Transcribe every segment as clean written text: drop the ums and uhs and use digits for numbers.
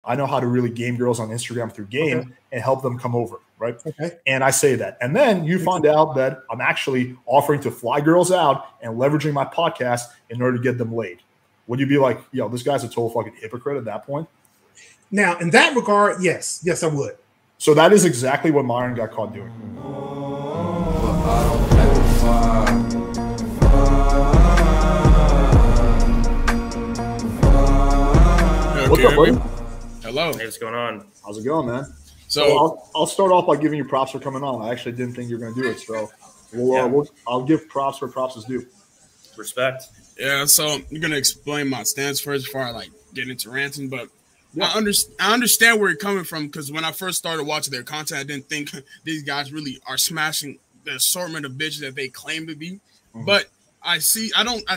I know how to really game girls on Instagram through game and help them come over, right? Okay. And I say that. And then you find out that I'm actually offering to fly girls out and leveraging my podcast in order to get them laid. Would you be like, yo, this guy's a total fucking hypocrite at that point? Now, in that regard, yes. Yes, I would. So that is exactly what Myron got caught doing. What's up, buddy? Hello. Hey, what's going on? How's it going, man? So I'll start off by giving you props for coming on. I actually didn't think you were going to do it, so I'll give props where props is due. Respect. Yeah, so I'm gonna explain my stance first before I get into ranting, but I understand where you're coming from, because when I first started watching their content, I didn't think these guys really are smashing the assortment of bitches that they claim to be. Mm-hmm. But I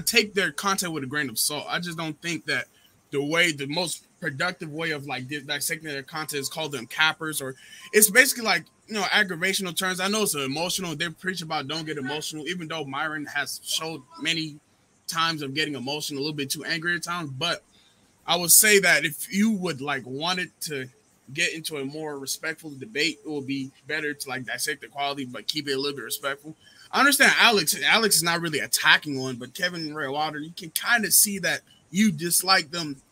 take their content with a grain of salt. I just don't think that the most productive way of dissecting their content is called them cappers, or it's basically aggravational terms. I know it's emotional. They preach about don't get emotional, even though Myron has showed many times of getting emotional, a little bit too angry at times. But I would say that if you would wanted to get into a more respectful debate, it would be better to dissect the quality, but keep it a little bit respectful. I understand Alex is not really attacking one, but Kevin and Ray Wilder, you can kind of see that you dislike them.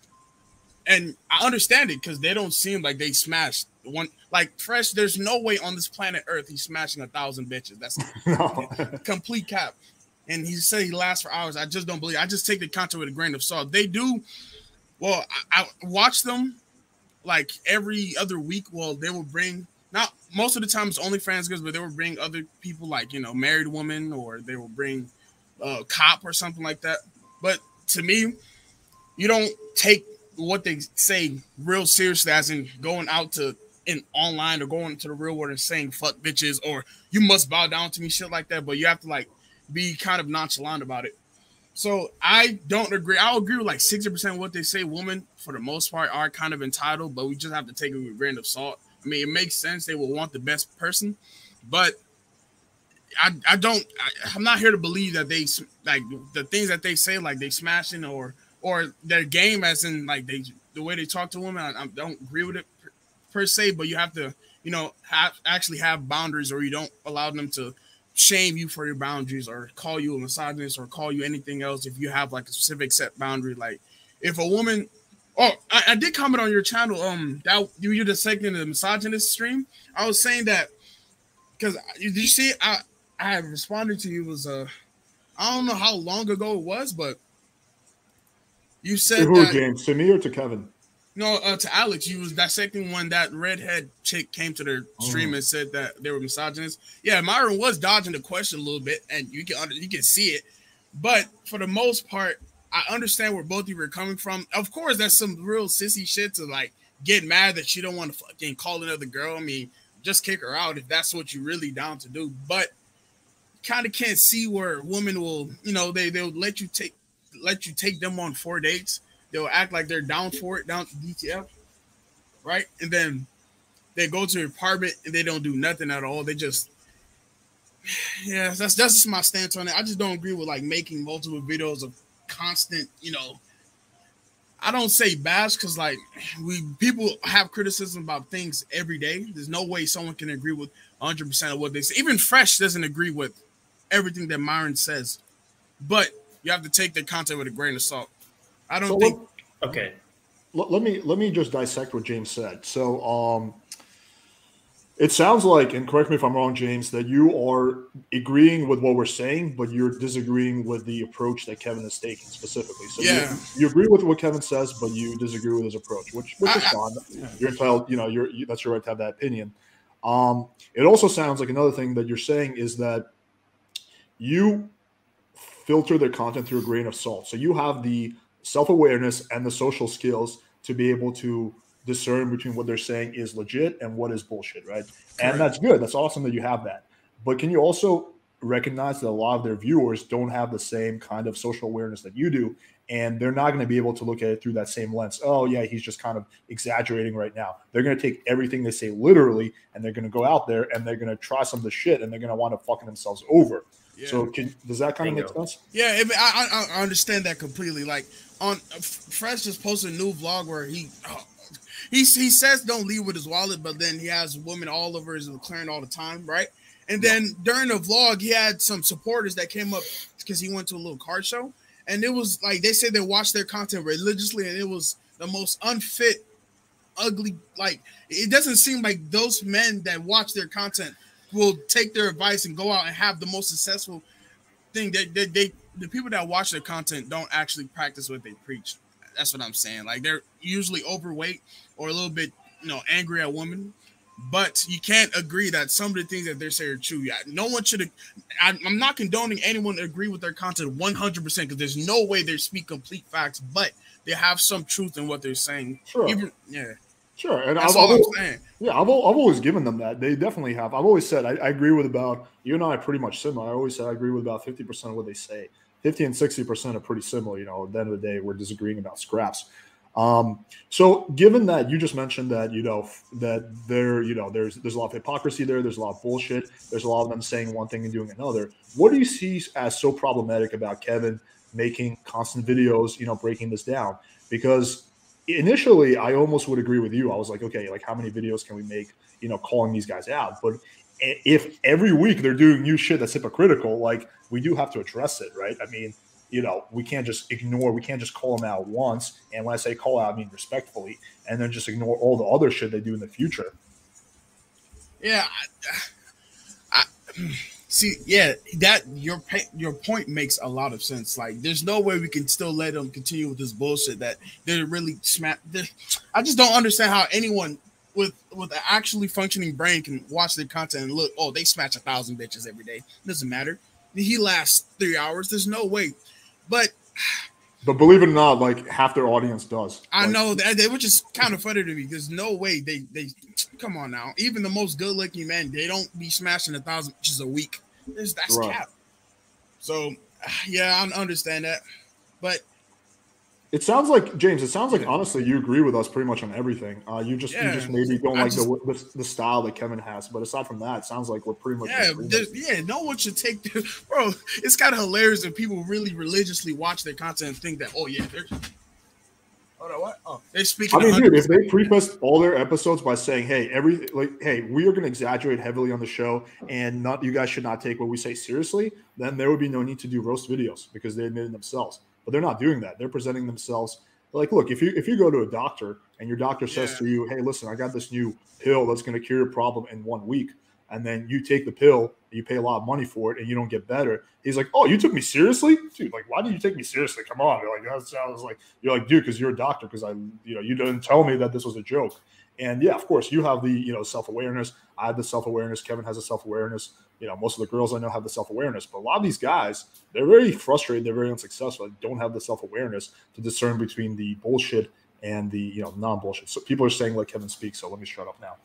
And I understand it, because they don't seem like they smashed one. Like Fresh, there's no way on this planet Earth he's smashing 1,000 bitches. That's complete cap. And he said he lasts for hours. I just don't believe. I just take the content with a grain of salt. They do. Well, I watch them every other week. Well, they will bring, not most of the time it's OnlyFans girls, but they will bring other people married women, or they will bring a cop or something like that. But to me, you don't take what they say real seriously, as in going out in online or going to the real world and saying fuck bitches or you must bow down to me, shit like that. But you have to be kind of nonchalant about it. So I don't agree. I'll agree with 60% of what they say. Women, for the most part, are kind of entitled, but we just have to take it with a grain of salt. I mean, it makes sense. They will want the best person, but I'm not here to believe that they the things that they say, they smashing or their game, as in the way they talk to women. I don't agree with it per se, but you have to actually have boundaries, or you don't allow them to shame you for your boundaries or call you a misogynist or call you anything else if you have a specific set boundary. If a woman, I did comment on your channel that you just second the misogynist stream. I was saying that because did you see I had responded to you, was I don't know how long ago it was, but you said who, James, to me or to Kevin? No, to Alex. You was dissecting when that redhead chick came to their stream and said that they were misogynists. Yeah, Myron was dodging the question a little bit, and you can see it. But for the most part, I understand where both of you are coming from. Of course, that's some real sissy shit to get mad that she don't want to fucking call another girl. I mean, just kick her out if that's what you're really down to do. But kind of can't see where women will, they'll let you take them on 4 dates. They'll act like they're down for it, down to DTF, right? And then they go to your apartment and they don't do nothing at all. They just, that's just my stance on it. I just don't agree with making multiple videos of constant, I don't say bash, because people have criticism about things every day. There's no way someone can agree with 100% of what they say. Even Fresh doesn't agree with everything that Myron says, but you have to take their content with a grain of salt. I don't think. Okay. Let me just dissect what James said. So, it sounds like, and correct me if I'm wrong, James, that you are agreeing with what we're saying, but you're disagreeing with the approach that Kevin is taking specifically. So you agree with what Kevin says, but you disagree with his approach, which is fine. You're entitled. That's your right to have that opinion. It also sounds like another thing that you're saying is that you filter their content through a grain of salt. So you have the self-awareness and the social skills to be able to discern between what they're saying is legit and what is bullshit, right? And that's good. That's awesome that you have that. But can you also recognize that a lot of their viewers don't have the same kind of social awareness that you do, and they're not going to be able to look at it through that same lens? Oh, yeah, he's just kind of exaggerating right now. They're going to take everything they say literally, and they're going to go out there and they're going to try some of the shit, and they're going to want to fucking themselves over. Yeah. So does that kind of make sense? Yeah, I understand that completely. On Fresh just posted a new vlog where he he says don't leave with his wallet, but then he has women all over his McLaren all the time, right? And then during the vlog, he had some supporters that came up because he went to a little car show, and it was like they said they watched their content religiously, and it was the most unfit, ugly. Like it doesn't seem like those men that watch their content will take their advice and go out and have the most successful thing. The people that watch their content don't actually practice what they preach. That's what I'm saying. Like they're usually overweight or a little bit, angry at women. But you can't agree that some of the things that they're saying are true. Yeah, no one should. I'm not condoning anyone to agree with their content 100% because there's no way they speak complete facts, but they have some truth in what they're saying. Sure. Sure. And that's all I'm saying. Yeah, I've always given them that. They definitely have. I've always said I agree with about, you and I are pretty much similar. I always said I agree with about 50% of what they say. 50 and 60% are pretty similar. At the end of the day, we're disagreeing about scraps. So given that you just mentioned that, that there's a lot of hypocrisy there, there's a lot of bullshit, there's a lot of them saying one thing and doing another. What do you see as so problematic about Kevin making constant videos, breaking this down? Because initially I almost would agree with you. I was like, okay, like how many videos can we make, calling these guys out? But if every week they're doing new shit that's hypocritical, like we do have to address it, right? I mean, we can't just ignore, we can't just call them out once. And when I say call out, I mean respectfully, and then just ignore all the other shit they do in the future. Yeah. I see. Yeah. That your point makes a lot of sense. Like there's no way we can still let them continue with this bullshit that they're really I just don't understand how anyone with an actually functioning brain can watch their content and look, oh, they smash 1,000 bitches every day. It doesn't matter. He lasts 3 hours. There's no way. But believe it or not, like half their audience does. I know that, which is kind of funny to me. There's no way they come on now. Even the most good looking men, they don't be smashing 1,000 bitches a week. That's right. Cap. So yeah, I understand that. But it sounds like, James, honestly you agree with us pretty much on everything. You just maybe don't like the style that Kevin has, but aside from that, it sounds like we're pretty much no one should take bro. It's kind of hilarious if people really religiously watch their content and think that they're speaking. I mean, dude, if they preface all their episodes by saying, hey, we are going to exaggerate heavily on the show and you guys should not take what we say seriously, then there would be no need to do roast videos because they admitted themselves. But they're not doing that. They're presenting themselves like, look, if you go to a doctor and your doctor says to you, hey, listen, I got this new pill that's going to cure your problem in 1 week. And then you take the pill, you pay a lot of money for it, and you don't get better. He's like, oh, you took me seriously? Dude, like, why did you take me seriously? Come on. You're like, that sounds like, you're like, dude, because you're a doctor, because you didn't tell me that this was a joke. And yeah, of course, you have the, self-awareness. I have the self-awareness. Kevin has the self-awareness. Most of the girls I know have the self-awareness. But a lot of these guys, they're very frustrated. They're very unsuccessful. They don't have the self-awareness to discern between the bullshit and the, non-bullshit. So people are saying, let Kevin speak. So let me shut up now.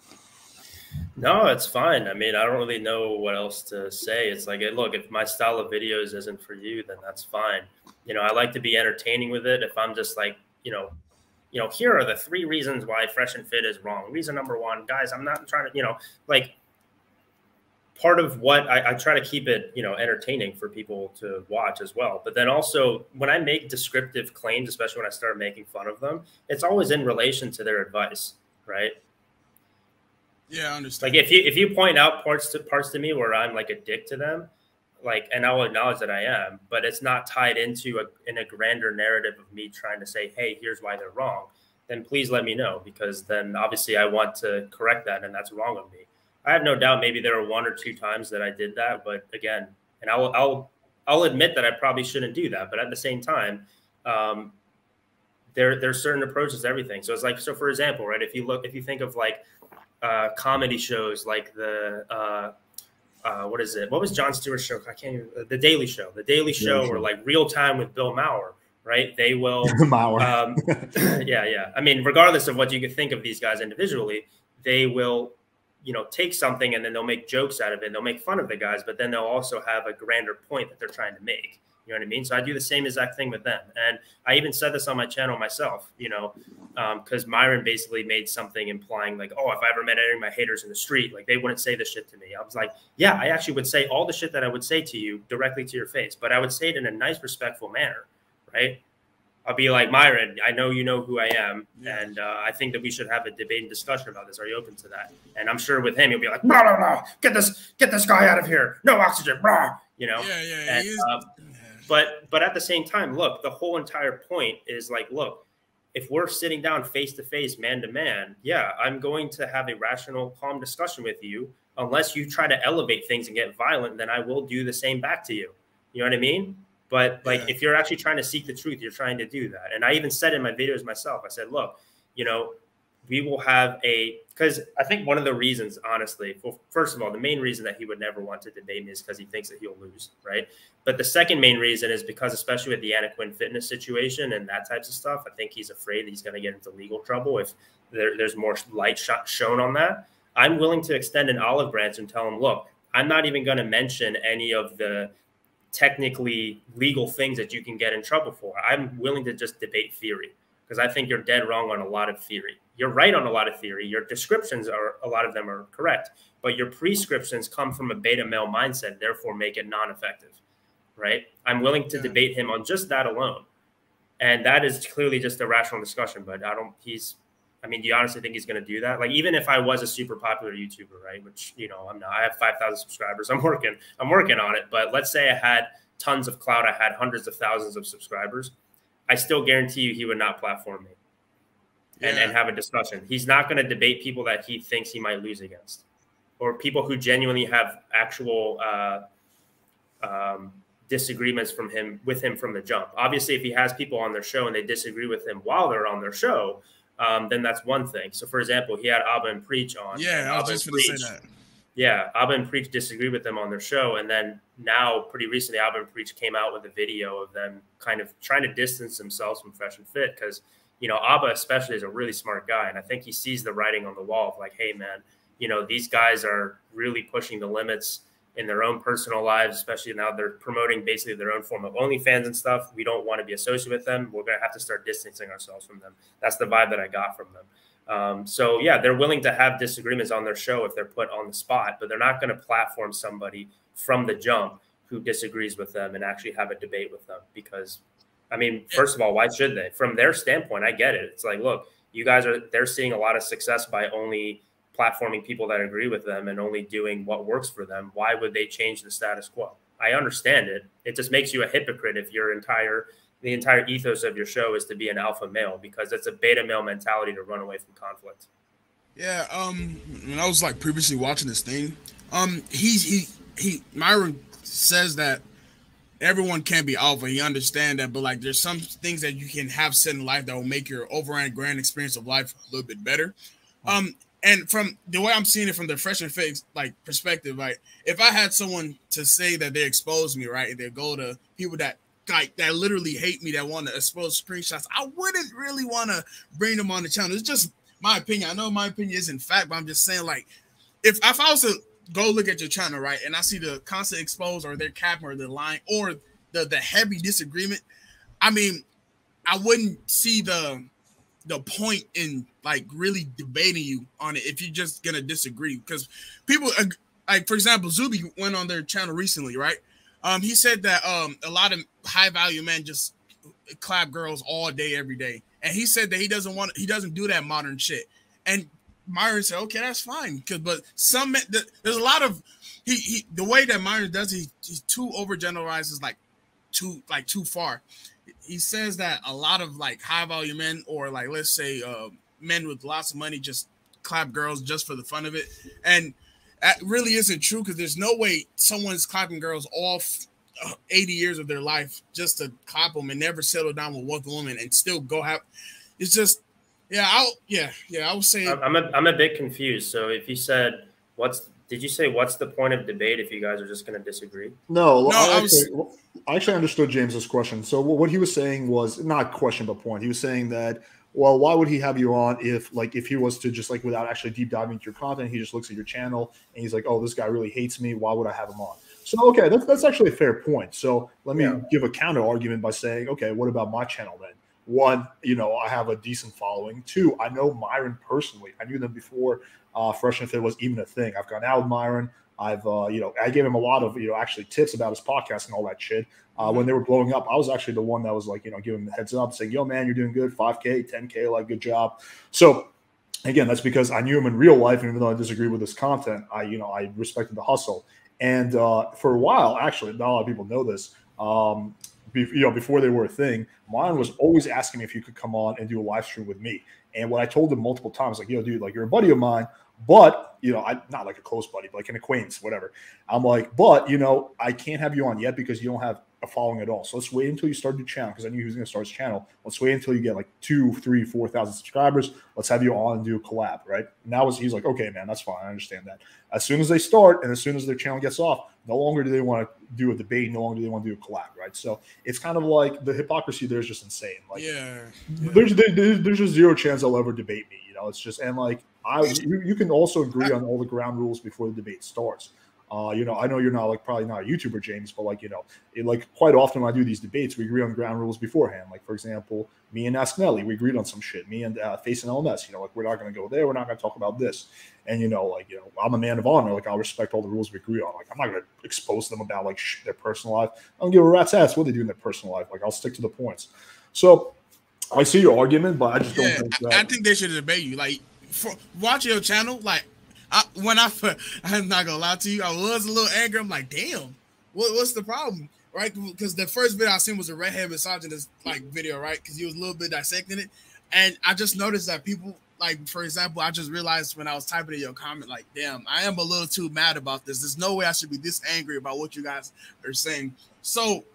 No, it's fine. I mean, I don't really know what else to say. It's like, look, if my style of videos isn't for you, then that's fine. I like to be entertaining with it. If I'm just like, here are the 3 reasons why Freshandfit is wrong. Reason number 1, guys, I'm not trying to, part of what I try to keep it, entertaining for people to watch as well. But then also when I make descriptive claims, especially when I start making fun of them, it's always in relation to their advice, right? Yeah, I understand. Like if you point out parts to me where I'm like a dick to them, like, and I'll acknowledge that I am, but it's not tied into a grander narrative of me trying to say, hey, here's why they're wrong, then please let me know, because then obviously I want to correct that, and that's wrong of me. I have no doubt maybe there were 1 or 2 times that I did that, but again, and I'll admit that I probably shouldn't do that, but at the same time, there's certain approaches to everything. So it's like, so for example, right, if you think of like comedy shows like the what is it? What was Jon Stewart's show? I can't even. The Daily Show. The Daily Show, or like Real Time with Bill Maher, right? They will. Maher. Yeah. I mean, regardless of what you could think of these guys individually, they will, take something and then they'll make jokes out of it. They'll make fun of the guys, but then they'll also have a grander point that they're trying to make. You know what I mean? So I do the same exact thing with them. And I even said this on my channel myself, because Myron basically made something implying like, oh, if I ever met any of my haters in the street, like they wouldn't say this shit to me. I was like, yeah, I actually would say all the shit that I would say to you directly to your face, but I would say it in a nice, respectful manner, right? I'll be like, Myron, I know you know who I am, and I think that we should have a debate and discussion about this. Are you open to that? And I'm sure with him, he'll be like, blah, blah, blah, get this guy out of here. No oxygen, blah, you know. Yeah. And, but at the same time, look, the whole entire point is like, look, if we're sitting down face to face, man to man, yeah, I'm going to have a rational, calm discussion with you. Unless you try to elevate things and get violent, then I will do the same back to you. You know what I mean? But like, if you're actually trying to seek the truth, you're trying to do that. And I even said in my videos myself, I said, look, you know, we will have because I think one of the reasons, honestly, well, first of all, the main reason that he would never want to debate me is because he thinks that he'll lose, right? But the second main reason is because, especially with the Anna Quinn fitness situation and that types of stuff, I think he's afraid that he's going to get into legal trouble if there's more light shown on that. I'm willing to extend an olive branch and tell him, look, I'm not even going to mention any of the technically legal things that you can get in trouble for. I'm willing to just debate theory because I think you're dead wrong on a lot of theory. You're right on a lot of theory. Your descriptions a lot of them are correct, but your prescriptions come from a beta male mindset, therefore make it non-effective, right? I'm willing to debate him on just that alone. And that is clearly just a rational discussion, but do you honestly think he's going to do that? Like, even if I was a super popular YouTuber, right? Which, you know, I'm not. I have 5,000 subscribers. I'm working on it. But let's say I had tons of clout. I had hundreds of thousands of subscribers. I still guarantee you he would not platform me and have a discussion. He's not going to debate people that he thinks he might lose against, or people who genuinely have actual disagreements with him from the jump. Obviously, if he has people on their show and they disagree with him while they're on their show, then that's one thing. So, for example, he had Abba and Preach on. Yeah, I was just going to say that. Yeah, Abba and Preach disagreed with them on their show. And then now, pretty recently, Abba and Preach came out with a video of them kind of trying to distance themselves from Fresh and Fit because, you know, Abba especially is a really smart guy. And I think he sees the writing on the wall of like, hey, man, you know, these guys are really pushing the limits in their own personal lives, especially now they're promoting basically their own form of OnlyFans and stuff. We don't want to be associated with them. We're going to have to start distancing ourselves from them. That's the vibe that I got from them. So yeah, they're willing to have disagreements on their show if they're put on the spot, but they're not going to platform somebody from the jump who disagrees with them and actually have a debate with them. Because, I mean, first of all, why should they? From their standpoint, I get it. It's like, look, they're seeing a lot of success by only platforming people that agree with them and only doing what works for them. Why would they change the status quo? I understand it. It just makes you a hypocrite if the entire ethos of your show is to be an alpha male, because it's a beta male mentality to run away from conflict. Yeah, when I was like previously watching this thing, Myron says that everyone can't be alpha. He understands that, but like there's some things that you can have set in life that will make your overall grand experience of life a little bit better. And from the way I'm seeing it from the Fresh and Fit like perspective, like if I had someone to say that they expose me, right, they go to people that literally hate me, that want to expose screenshots, I wouldn't really want to bring them on the channel. It's just my opinion. I know my opinion isn't fact, but I'm just saying, like, if I was to go look at your channel, right, and I see the constant expose or they're capping or they're lying or the heavy disagreement, I mean, I wouldn't see the point in like really debating you on it if you're just gonna disagree. Because people, like for example, Zuby went on their channel recently, right? He said that a lot of high value men just clap girls all day, every day, and he said that he doesn't do that modern shit. And Myron said, okay, that's fine, but some men, there's a lot of the way that Myron does it, he's too overgeneralizes, like too far. He says that a lot of like high value men, or like let's say men with lots of money, just clap girls just for the fun of it, and that really isn't true, because there's no way someone's clapping girls off 80 years of their life just to clap them and never settle down with one woman and still go have. It's just I would say I'm a bit confused. So if you said did you say what's the point of debate if you guys are just going to disagree? No, I actually understood James's question. So what he was saying was not question, but point. He was saying that, well, why would he have you on if he was to just like, without actually deep diving into your content, he just looks at your channel and he's like, oh, this guy really hates me. Why would I have him on? So, okay, that's actually a fair point. So let me give a counter argument by saying, okay, what about my channel then? one, I have a decent following. Two, I know Myron personally. I knew them before Freshandfit was even a thing. I've gone out with Myron. I've, I gave him a lot of, actually tips about his podcast and all that shit. When they were blowing up, I was actually the one that was like, giving him the heads up, saying, yo, man, you're doing good. 5K, 10K, like, good job. So again, that's because I knew him in real life. And even though I disagree with his content, I respected the hustle. And for a while, actually, not a lot of people know this, before they were a thing, Myron was always asking me if you could come on and do a live stream with me. And what I told him multiple times, like, yo, dude, like, you're a buddy of mine, but, I'm not like a close buddy, but like an acquaintance, whatever. I'm like, but, I can't have you on yet because you don't have a following at all. So let's wait until you start your channel, because I knew he was going to start his channel. Let's wait until you get like 2,000, 3,000, 4,000 subscribers. Let's have you on and do a collab, right? And he's like, okay, man, that's fine. I understand that. As soon as they start and as soon as their channel gets off, no longer do they want to do a debate. No longer do they want to do a collab, right? So it's kind of like the hypocrisy there is just insane. Like, there's just zero chance they'll ever debate me. It's just, and like, you can also agree on all the ground rules before the debate starts. I know you're not probably not a YouTuber, James, but quite often when I do these debates, we agree on ground rules beforehand. Like, for example, me and Ask Nelly, we agreed on some shit. Me and Face and LMS, we're not going to go there. We're not going to talk about this. And, I'm a man of honor. Like, I'll respect all the rules we agree on. Like, I'm not going to expose them about their personal life. I don't give a rat's ass what they do in their personal life. Like, I'll stick to the points. So I see your argument, but I just don't think that. I think they should debate you. Like, watching your channel, like, I'm not gonna lie to you, I was a little angry. I'm like, damn, what's the problem, right? Because the first video I seen was a redhead misogynist video, right? Because he was a little bit dissecting it, and I just noticed that people, like, for example, I just realized when I was typing in your comment, like, damn, I am a little too mad about this. There's no way I should be this angry about what you guys are saying. So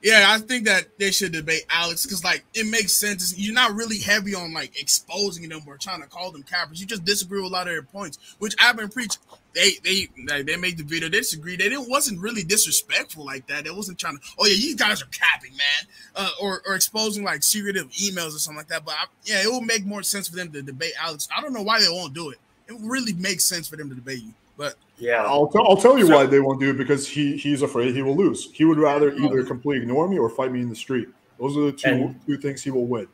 yeah, I think that they should debate Alex, because it makes sense. You're not really heavy on exposing them or trying to call them cappers. You just disagree with a lot of their points, which I've been preaching. They made the video. They disagreed. Wasn't really disrespectful like that. They wasn't trying to, oh yeah, you guys are capping, man, or exposing secretive emails or something like that. But it will make more sense for them to debate Alex. I don't know why they won't do it. It really makes sense for them to debate you. But yeah, I'll tell you why they won't do it, because he's afraid he will lose. He would rather either completely ignore me or fight me in the street. Those are the two things he will win.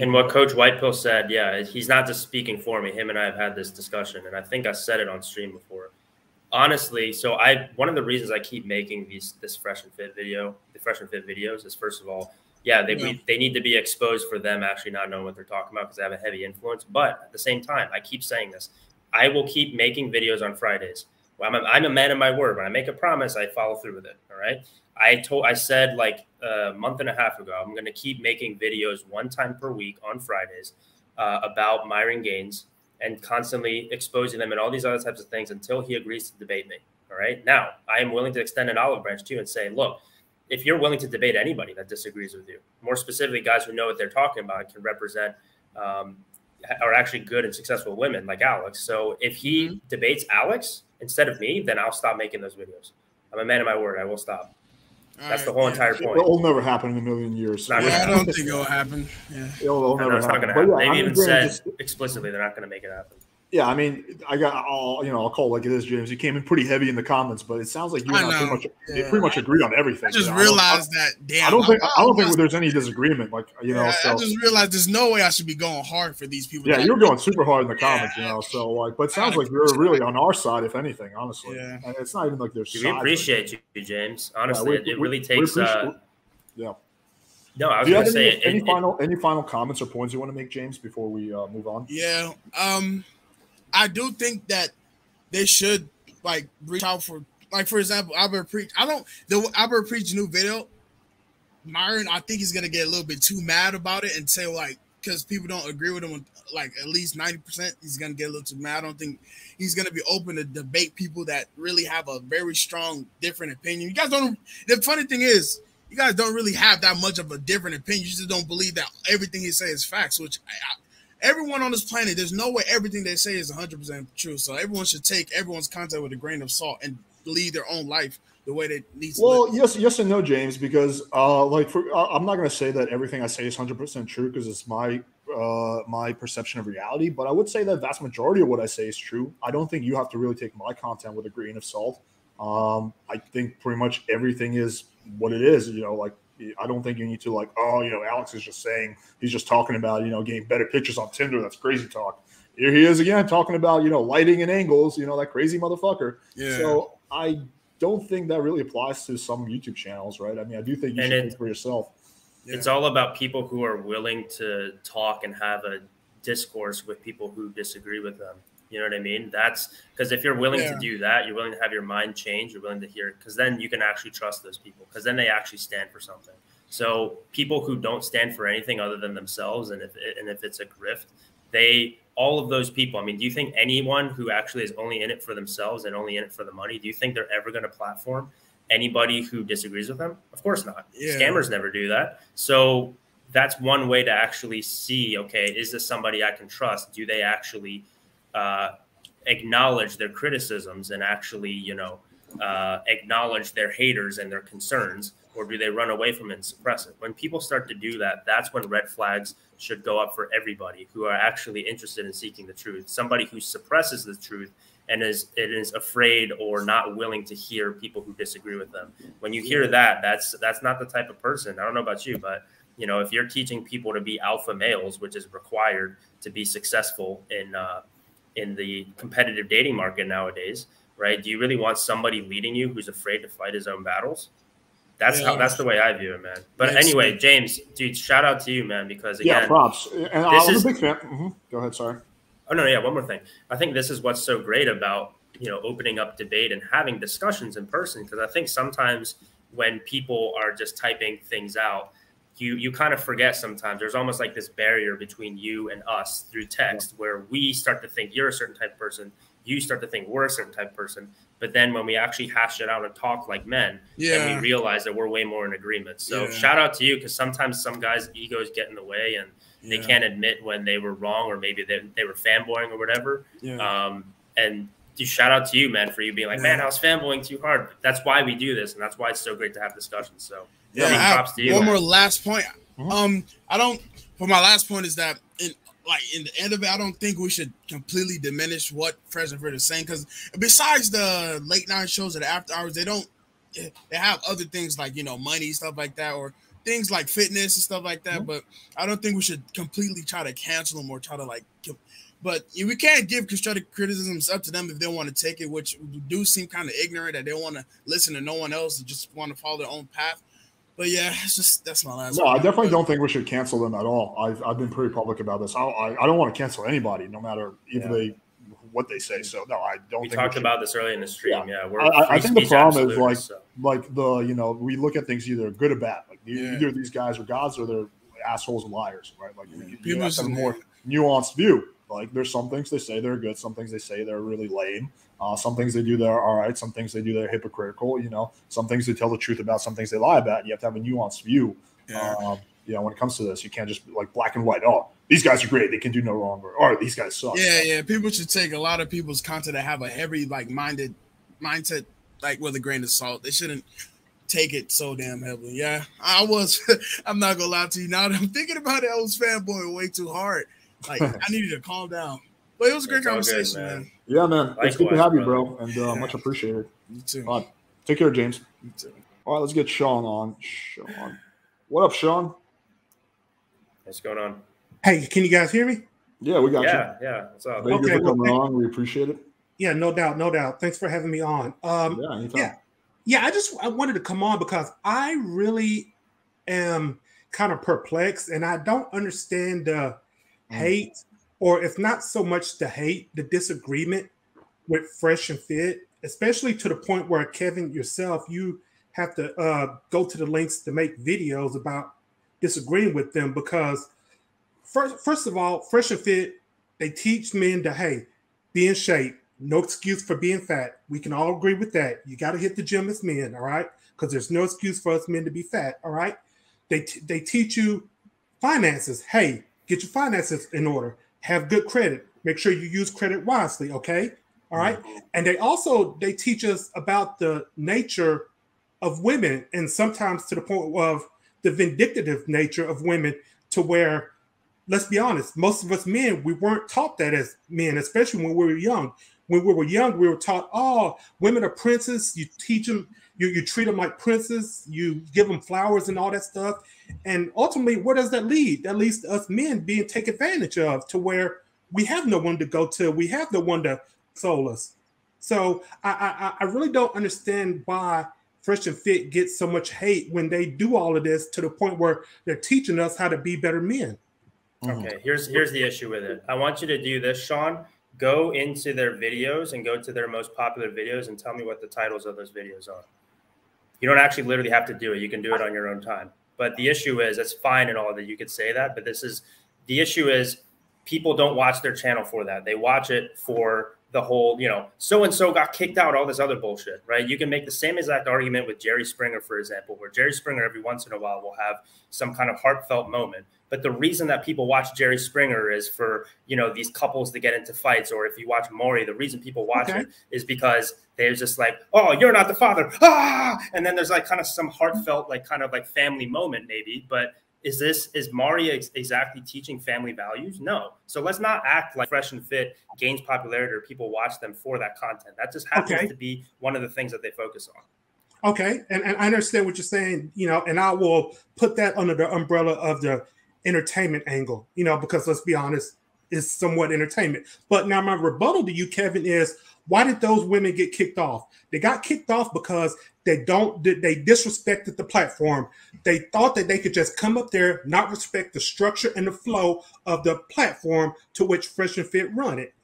And what Coach Whitepill said, he's not just speaking for me. Him and I have had this discussion, and I think I said it on stream before. Honestly, so one of the reasons I keep making this Fresh and Fit video, the Fresh and Fit videos, is first of all, they need to be exposed for them actually not knowing what they're talking about, because they have a heavy influence. But at the same time, I keep saying this. I will keep making videos on Fridays. Well, I'm a man of my word. When I make a promise, I follow through with it. All right. I said a month and a half ago, I'm going to keep making videos one time per week on Fridays about Myron Gaines, and constantly exposing them and all these other types of things until he agrees to debate me. All right. Now, I am willing to extend an olive branch to you and say, look, if you're willing to debate anybody that disagrees with you, more specifically, guys who know what they're talking about, can represent are actually good and successful women like Alex. So if he debates Alex instead of me, then I'll stop making those videos. I'm a man of my word. I will stop. That's the whole entire point. It'll never happen in a million years. I don't think it'll happen. Yeah. It'll never it's happen. Not going to happen. They've even said explicitly they're not going to make it happen. Yeah, I mean, I'll call it like it is, James. You came in pretty heavy in the comments, but it sounds like you and I pretty much agree on everything. I just realized that. Damn, I don't think there's any disagreement. So I just realized there's no way I should be going hard for these people. Yeah, you're going super hard in the comments, So but it sounds like you're really on our side, if anything, honestly. Yeah. And it's not even like there's. We appreciate you, James. Honestly, it really takes. Yeah. No, I was going to say any final comments or points you want to make, James, before we move on? Yeah. I do think that they should reach out for for example, Albert Preach. The Albert Preach new video. Myron, I think he's gonna get a little bit too mad about it and say because people don't agree with him at least 90%, he's gonna get a little too mad. I don't think he's gonna be open to debate people that really have a very strong different opinion. You guys don't. The funny thing is, you guys don't really have that much of a different opinion. You just don't believe that everything he says is facts, which everyone on this planet, there's no way everything they say is 100% true. So everyone should take everyone's content with a grain of salt and lead their own life the way they need to. Well, yes and no, James, because I'm not going to say that everything I say is 100% true, because it's my perception of reality. But I would say that vast majority of what I say is true. I don't think you have to really take my content with a grain of salt. I think pretty much everything is what it is. I don't think you need to like, oh, Alex is just saying, he's just talking about, getting better pictures on Tinder. That's crazy talk. Here he is again talking about, lighting and angles, that crazy motherfucker. Yeah. So I don't think that really applies to some YouTube channels, right? I mean, I do think you should think for yourself. It's all about people who are willing to talk and have a discourse with people who disagree with them. You know what I mean? That's because if you're willing to do that, you're willing to have your mind change, you're willing to hear, because then you can actually trust those people, because then they actually stand for something. So people who don't stand for anything other than themselves, and if it's a grift, all of those people, I mean, do you think anyone who actually is only in it for themselves and only in it for the money, do you think they're ever going to platform anybody who disagrees with them? Of course not. Yeah. Scammers never do that. So that's one way to actually see, okay, is this somebody I can trust? Do they actually acknowledge their criticisms and actually, acknowledge their haters and their concerns, or do they run away from it and suppress it? When people start to do that, that's when red flags should go up for everybody who are actually interested in seeking the truth. Somebody who suppresses the truth and is afraid or not willing to hear people who disagree with them. When you hear that, that's not the type of person. I don't know about you, but if you're teaching people to be alpha males, which is required to be successful in the competitive dating market nowadays, right? Do you really want somebody leading you who's afraid to fight his own battles? That's the way I view it, man. But anyway, James, dude, shout out to you, man, because again, props. And I'm a big fan. Mm-hmm. Go ahead, sorry. Oh no, yeah. One more thing. I think this is what's so great about opening up debate and having discussions in person, because I think sometimes when people are just typing things out, you kind of forget sometimes. There's almost like this barrier between you and us through text, where we start to think you're a certain type of person, you start to think we're a certain type of person. But then when we actually hash it out and talk like men, then we realize that we're way more in agreement. So shout out to you, because sometimes some guys' egos get in the way and they can't admit when they were wrong, or maybe they were fanboying or whatever. And shout out to you, man, for you being like, man, I was fanboying too hard. That's why we do this, and that's why it's so great to have discussions. So props to you. One more last point. For my last point is that in the end of it, I don't think we should completely diminish what Freshandfit is saying, because besides the late night shows or the after hours, they have other things like money, stuff like that, or things like fitness and stuff like that. But I don't think we should completely try to cancel them or try to but we can't give constructive criticisms up to them if they want to take it, which do seem kind of ignorant, that they want to listen to no one else and just want to follow their own path. But yeah, that's my last. No, I definitely don't think we should cancel them at all. I've been pretty public about this. I don't want to cancel anybody, no matter what they say. So no, I don't. We talked about this earlier in the stream. Yeah, I think the problem is like we look at things either good or bad. Like either these guys are gods or they're assholes and liars, right? Like you have a more nuanced view. Like there's some things they say they're good, some things they say they're really lame. Some things they do they're all right, some things they do they're hypocritical. Some things they tell the truth about, some things they lie about. You have to have a nuanced view. When it comes to this, you can't just be like black and white. Oh, these guys are great, they can do no wrong, or these guys suck. Yeah. People should take a lot of people's content that have a heavy mindset with a grain of salt. They shouldn't take it so damn heavily. Yeah, I was. I'm not gonna lie to you. Now that I'm thinking about it, I was fanboying way too hard. Like I needed to calm down. But it was a great conversation, good, man. Yeah, man. Likewise, it's good to have you, bro, and much appreciated. You too. Take care, James. You too. All right, let's get Sean on. Sean, what up, Sean? What's going on? Hey, can you guys hear me? Yeah, we got you. Yeah. What's up? Thank you for coming on. We appreciate it. Yeah, no doubt. Thanks for having me on. Anytime. I wanted to come on because I really am kind of perplexed, and I don't understand the hate, or if not so much the hate, the disagreement with Freshandfit, especially to the point where Kevin yourself, you have to go to the links to make videos about disagreeing with them, because first of all, Freshandfit, they teach men to, be in shape. No excuse for being fat. We can all agree with that. You got to hit the gym as men, all right? Because there's no excuse for us men to be fat, all right? They teach you finances. Hey, get your finances in order. Have good credit. Make sure you use credit wisely, okay? All right? And they teach us about the nature of women, and sometimes to the point of the vindictive nature of women, to where, let's be honest, most of us men, we weren't taught that as men, especially when we were young. when we were young, we were taught, oh, women are princes. You teach them, you treat them like princes. You give them flowers and all that stuff. And ultimately, where does that lead? That leads to us men being taken advantage of, to where we have no one to go to. We have no one to console us. So I really don't understand why Fresh and Fit gets so much hate when they do all of this, to the point where they're teaching us how to be better men. Okay, here's the issue with it. I want you to do this, Sean. Go into their videos and go to their most popular videos and tell me what the titles of those videos are. You don't actually literally have to do it. You can do it on your own time. But the issue is, it's fine and all that you could say that, but the issue is people don't watch their channel for that. They watch it for the whole, so-and-so got kicked out, all this other bullshit, right? You can make the same exact argument with Jerry Springer, for example, where Jerry Springer every once in a while will have some kind of heartfelt moment. But the reason that people watch Jerry Springer is for, these couples to get into fights. Or if you watch Maury, the reason people watch it is because they're just like, oh, you're not the father. Ah! And then there's like kind of some heartfelt, like kind of like family moment maybe. But is Maury exactly teaching family values? No. So let's not act like Fresh and Fit gains popularity or people watch them for that content. That just happens to be one of the things that they focus on. Okay. And I understand what you're saying, and I will put that under the umbrella of the entertainment angle, because let's be honest, it's somewhat entertainment. But now my rebuttal to you, Kevin, is, why did those women get kicked off? They got kicked off because they disrespected the platform. They thought that they could just come up there, not respect the structure and the flow of the platform to which Fresh and Fit run it.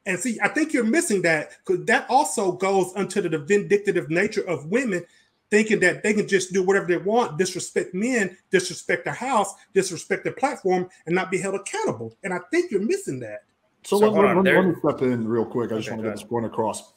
And see, I think you're missing that, because that also goes into the vindictive nature of women thinking that they can just do whatever they want, disrespect men, disrespect their house, disrespect their platform, and not be held accountable. And I think you're missing that. So let me step in real quick. I just want to get this point across.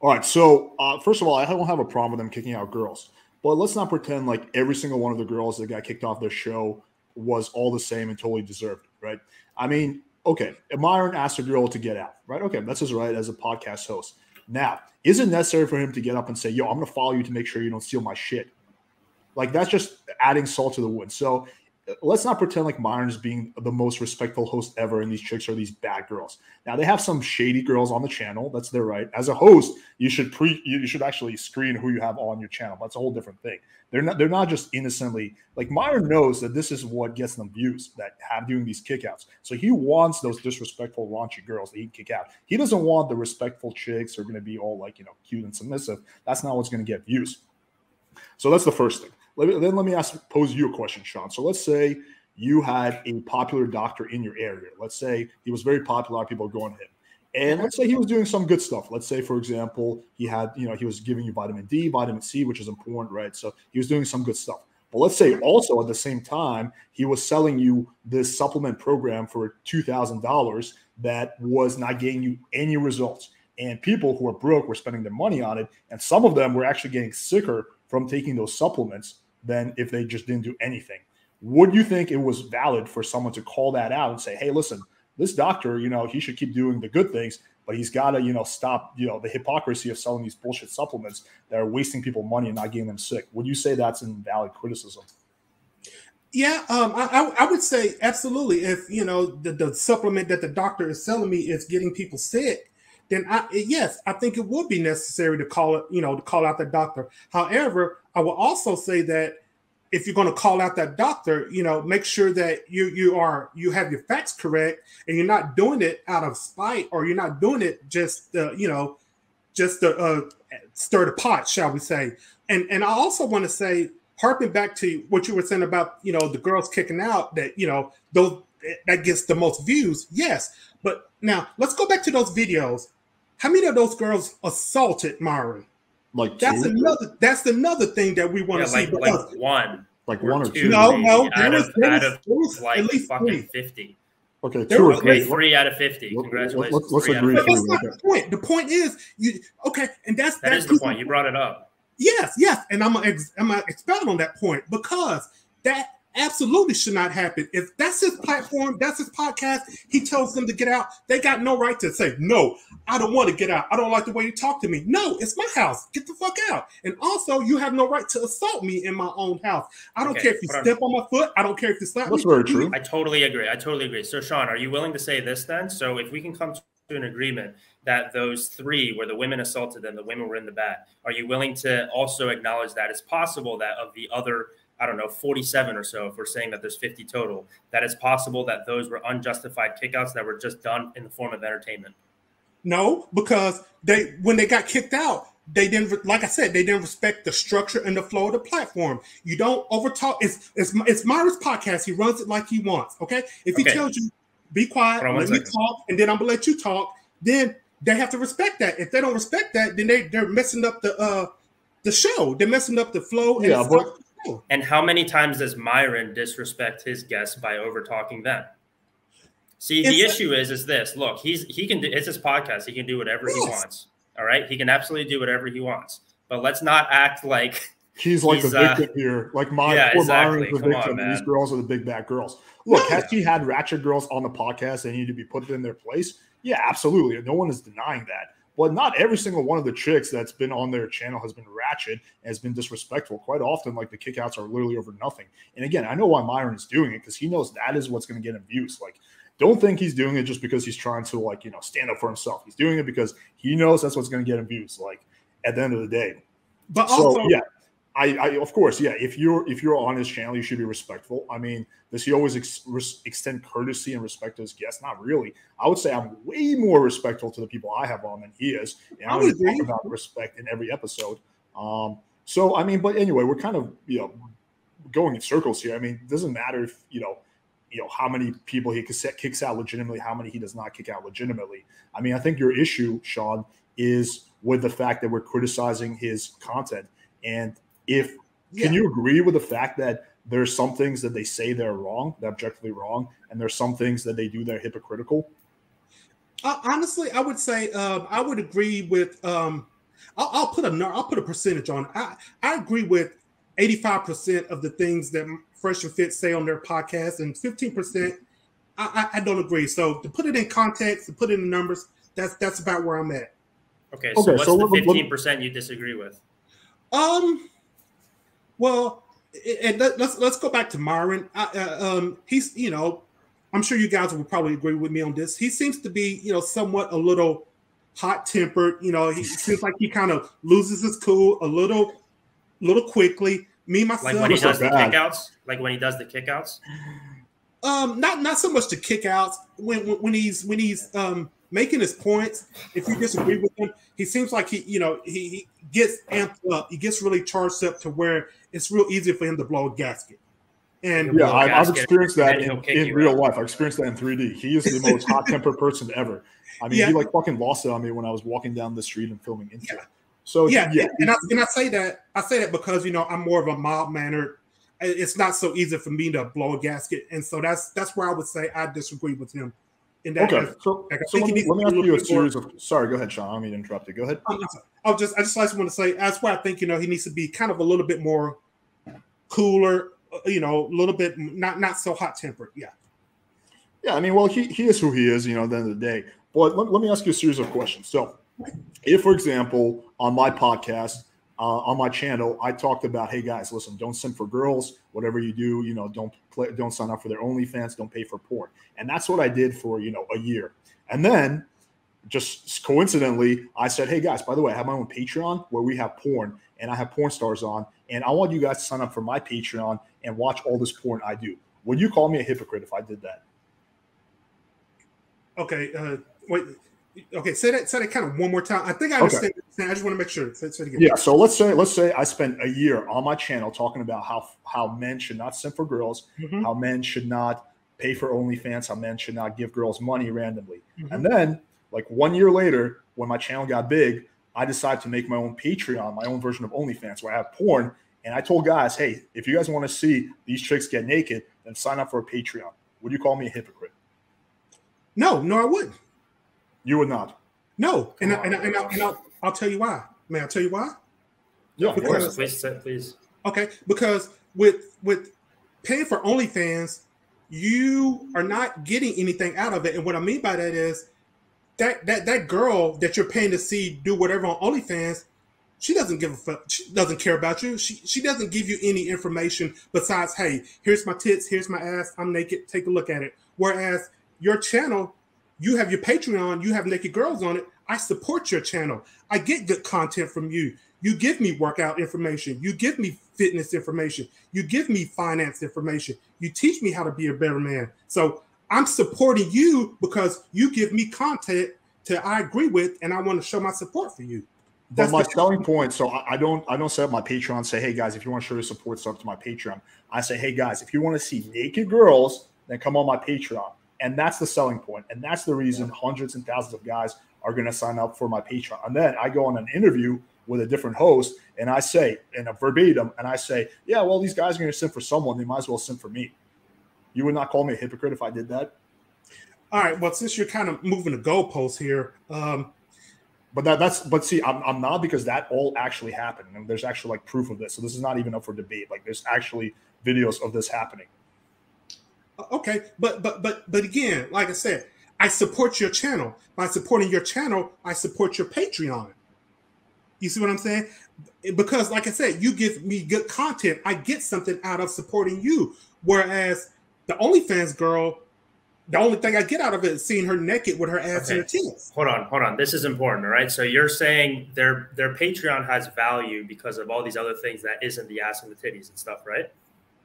All right. So first of all, I don't have a problem with them kicking out girls, but let's not pretend like every single one of the girls that got kicked off their show was all the same and totally deserved it, right? I mean, okay, Myron asked a girl to get out, right? Okay, that's his right as a podcast host. Now, is it necessary for him to get up and say, yo, I'm going to follow you to make sure you don't steal my shit? Like, that's just adding salt to the wound. So let's not pretend like Myron is being the most respectful host ever and these chicks are these bad girls. Now, they have some shady girls on the channel. That's their right. As a host, you should actually screen who you have on your channel. That's a whole different thing. They're not just innocently, like, Myron knows that this is what gets them views, that have doing these kickouts. So he wants those disrespectful, raunchy girls that he can kick out. He doesn't want the respectful chicks who are going to be all like, cute and submissive. That's not what's going to get views. So that's the first thing. Then let me pose you a question, Sean. So let's say you had a popular doctor in your area. Let's say he was very popular, people are going to him. And let's say he was doing some good stuff. Let's say, for example, he had, he was giving you vitamin D, vitamin C, which is important, right? So he was doing some good stuff. But let's say also at the same time, he was selling you this supplement program for $2,000 that was not getting you any results. And people who are broke were spending their money on it. And some of them were actually getting sicker from taking those supplements than if they just didn't do anything. Would you think it was valid for someone to call that out and say, hey, listen, this doctor, he should keep doing the good things, but he's got to, stop, the hypocrisy of selling these bullshit supplements that are wasting people money and not getting them sick? Would you say that's an invalid criticism? Yeah, I would say absolutely. If, the supplement that the doctor is selling me is getting people sick, then yes, I think it would be necessary to call it, to call out the doctor. However, I will also say that if you're going to call out that doctor, make sure that you have your facts correct and you're not doing it out of spite, or you're not doing it just to stir the pot, shall we say. And I also want to say, harping back to what you were saying about, the girls kicking out, that, those that gets the most views. Yes. But now let's go back to those videos. How many of those girls assaulted Myron? Like that's another thing that we want to see. Like one or two. No, out of like at least fucking 50. Okay, okay, 3 out of 50. Congratulations. Let's agree. But that's not the point. The point is, that is the point. You brought it up. Yes, and I'm gonna expound on that point, because that absolutely should not happen. If that's his platform, that's his podcast, he tells them to get out, they got no right to say, no, I don't want to get out. I don't like the way you talk to me. No, it's my house. Get the fuck out. And also, you have no right to assault me in my own house. I don't care if you step on my foot. I don't care if you slap me. That's very true. I totally agree. So, Sean, are you willing to say this then? So if we can come to an agreement that those 3 where the women assaulted them, the women were in the bad, are you willing to also acknowledge that it's possible that of the other, I don't know, 47 or so, if we're saying that there's 50 total, that it's possible that those were unjustified kickouts that were just done in the form of entertainment? No, because when they got kicked out, they didn't, like I said, they didn't respect the structure and the flow of the platform. You don't overtalk. It's Myra's podcast. He runs it like he wants. Okay. If he tells you, be quiet, let me talk, and then I'm gonna let you talk, then they have to respect that. If they don't respect that, then they're messing up the show. They're messing up the flow. And how many times does Myron disrespect his guests by overtalking them? See, the issue is this. Look, he can do, it's his podcast. He can do whatever he wants. All right, he can absolutely do whatever he wants. But let's not act like he's the victim here. Like Myron's the victim. And these girls are the big bad girls. Look, has he had ratchet girls on the podcast that need to be put in their place? Yeah, absolutely. No one is denying that. But not every single one of the chicks that's been on their channel has been ratchet, has been disrespectful. Quite often, like, the kickouts are literally over nothing. And again, I know why Myron is doing it, because he knows that is what's going to get him views. Like, don't think he's doing it just because he's trying to, like, stand up for himself. He's doing it because he knows that's what's going to get him views, like, at the end of the day. But also, yeah, I of course, yeah, if you're on his channel, you should be respectful. I mean, does he always extend courtesy and respect to his guests? Not really. I would say I'm way more respectful to the people I have on than he is. And I would talk about respect in every episode. So, I mean, but anyway, we're kind of, going in circles here. I mean, it doesn't matter if, how many people he kicks out legitimately, how many he does not kick out legitimately. I mean, I think your issue, Sean, is with the fact that we're criticizing his content. And can you agree with the fact that there's some things that they say they're wrong, they're objectively wrong, and there's some things that they do that are hypocritical? Honestly, I would say I would agree with. I'll put a percentage on. I agree with 85% of the things that Fresh and Fit say on their podcast, and 15% I don't agree. So to put it in context, to put it in numbers, that's about where I'm at. Okay, so what's the 15% you disagree with? Well, and let's go back to Myron. He's, I'm sure you guys will probably agree with me on this. He seems to be, somewhat a little hot-tempered. He seems like he kind of loses his cool a little quickly. Me myself, like when he does the kickouts. Like when he does the kickouts. Not so much the kickouts. When he's making his points, if you disagree with him, he seems like he gets amped up. He gets really charged up to where it's real easy for him to blow a gasket. And yeah, I've experienced that in real life. I've experienced that in 3D. He is the most hot-tempered person ever. I mean, he like fucking lost it on me when I was walking down the street and filming into it. So yeah. And I say that because I'm more of a mild-mannered. It's not so easy for me to blow a gasket, and so that's where I would say I disagree with him. Okay, so let me ask you a series of. Sorry, go ahead, Sean. I don't mean to interrupt you. Go ahead. I just want to say that's why I think he needs to be kind of a little bit more cooler. A little bit not so hot tempered. Yeah. Yeah, I mean, well, he is who he is. At the end of the day. But let me ask you a series of questions. So, if, for example, on my podcast, on my channel, I talked about, hey guys, listen, don't simp for girls. Whatever you do, don't sign up for their OnlyFans. Don't pay for porn. And that's what I did for a year. And then, just coincidentally, I said, hey guys, by the way, I have my own Patreon where we have porn, and I have porn stars on, and I want you guys to sign up for my Patreon and watch all this porn I do. Would you call me a hypocrite if I did that? Okay, wait. Okay, say that kind of one more time. I think I understand. Okay. I just want to make sure. Say it again. Yeah. So let's say I spent a year on my channel talking about how men should not simp for girls, how men should not pay for OnlyFans, how men should not give girls money randomly. And then, like 1 year later, when my channel got big, I decided to make my own Patreon, my own version of OnlyFans, where I have porn. And I told guys, hey, if you guys want to see these chicks get naked, then sign up for a Patreon. Would you call me a hypocrite? No, I wouldn't. You would not. No, and I'll tell you why. May I tell you why? Yeah, because, please. Okay, because with paying for OnlyFans, you are not getting anything out of it. And what I mean by that is that girl that you're paying to see do whatever on OnlyFans, she doesn't give a fuck. She doesn't care about you. She doesn't give you any information besides, hey, here's my tits, here's my ass, I'm naked, take a look at it. Whereas your channel, You have your Patreon, you have naked girls on it. I support your channel. I get good content from you. You give me workout information. You give me fitness information. You give me finance information. You teach me how to be a better man. So I'm supporting you because you give me content that I agree with, and I want to show my support for you. But my selling point, so I don't set up my Patreon and say, hey guys, if you want to show your support stuff to my Patreon, I say, hey guys, if you want to see naked girls, then come on my Patreon. And that's the selling point. And that's the reason hundreds and thousands of guys are going to sign up for my Patreon. And then I go on an interview with a different host and I say, in a verbatim, and I say, yeah, well, these guys are going to simp for someone. They might as well simp for me. You would not call me a hypocrite if I did that? All right. Well, since you're kind of moving the goalposts here. But see, I'm not, because that all actually happened. And there's actually like proof of this. So this is not even up for debate. Like there's actually videos of this happening. Okay, but again, like I said, I support your channel. By supporting your channel, I support your Patreon. You see what I'm saying? Because, like I said, you give me good content. I get something out of supporting you. Whereas the OnlyFans girl, the only thing I get out of it is seeing her naked with her ass and her tits. Hold on. This is important, all right? So you're saying their Patreon has value because of all these other things that isn't the ass and the titties and stuff, right?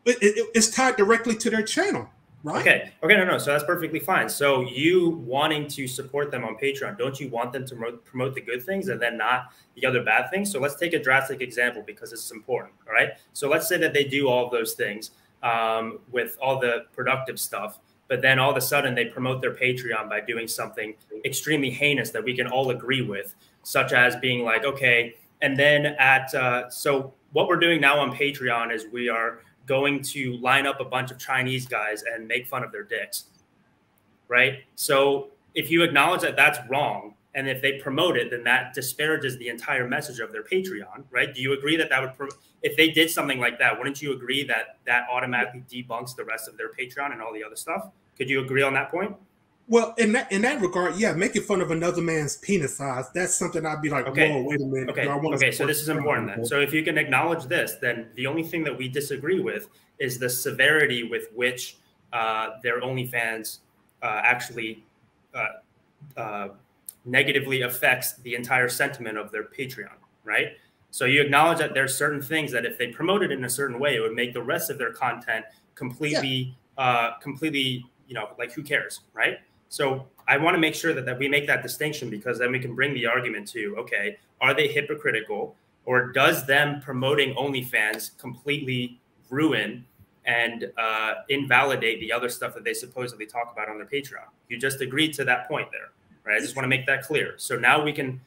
It's tied directly to their channel. Right. Okay. No. So that's perfectly fine. So you wanting to support them on Patreon, don't you want them to promote the good things and then not the other bad things? So let's take a drastic example because it's important. All right. So let's say that they do all of those things with all the productive stuff, but then all of a sudden they promote their Patreon by doing something extremely heinous that we can all agree with, such as being like, okay, and then so what we're doing now on Patreon is we are going to line up a bunch of Chinese guys and make fun of their dicks, right? So if you acknowledge that that's wrong, and if they promote it, then that disparages the entire message of their Patreon, right? Do you agree that would, if they did something like that, wouldn't you agree that that automatically debunks the rest of their Patreon and all the other stuff? Could you agree on that point? Well, in that regard, yeah, making fun of another man's penis size, that's something I'd be like, okay. Whoa, wait a minute. Okay, so this is important then. So if you can acknowledge this, then the only thing that we disagree with is the severity with which their OnlyFans actually negatively affects the entire sentiment of their Patreon, right? So you acknowledge that there's certain things that if they promoted in a certain way, it would make the rest of their content completely, you know, like who cares, right? So I want to make sure that we make that distinction, because then we can bring the argument to, okay, are they hypocritical, or does them promoting OnlyFans completely ruin and invalidate the other stuff that they supposedly talk about on their Patreon? You just agreed to that point there, right? I just want to make that clear. So now we can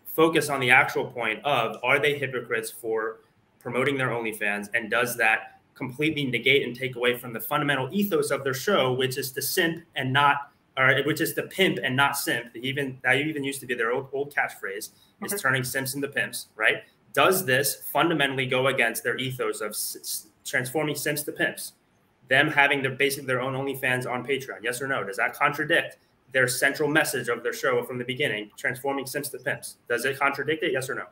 focus on the actual point of, are they hypocrites for promoting their OnlyFans, and does that completely negate and take away from the fundamental ethos of their show, which is to simp and not, or which is to pimp and not simp. That even used to be their old catchphrase, is turning simps into pimps, right? Does this fundamentally go against their ethos of transforming simps to pimps, them having basically their own OnlyFans on Patreon? Yes or no? Does that contradict their central message of their show from the beginning, transforming simps to pimps? Does it contradict it? Yes or no?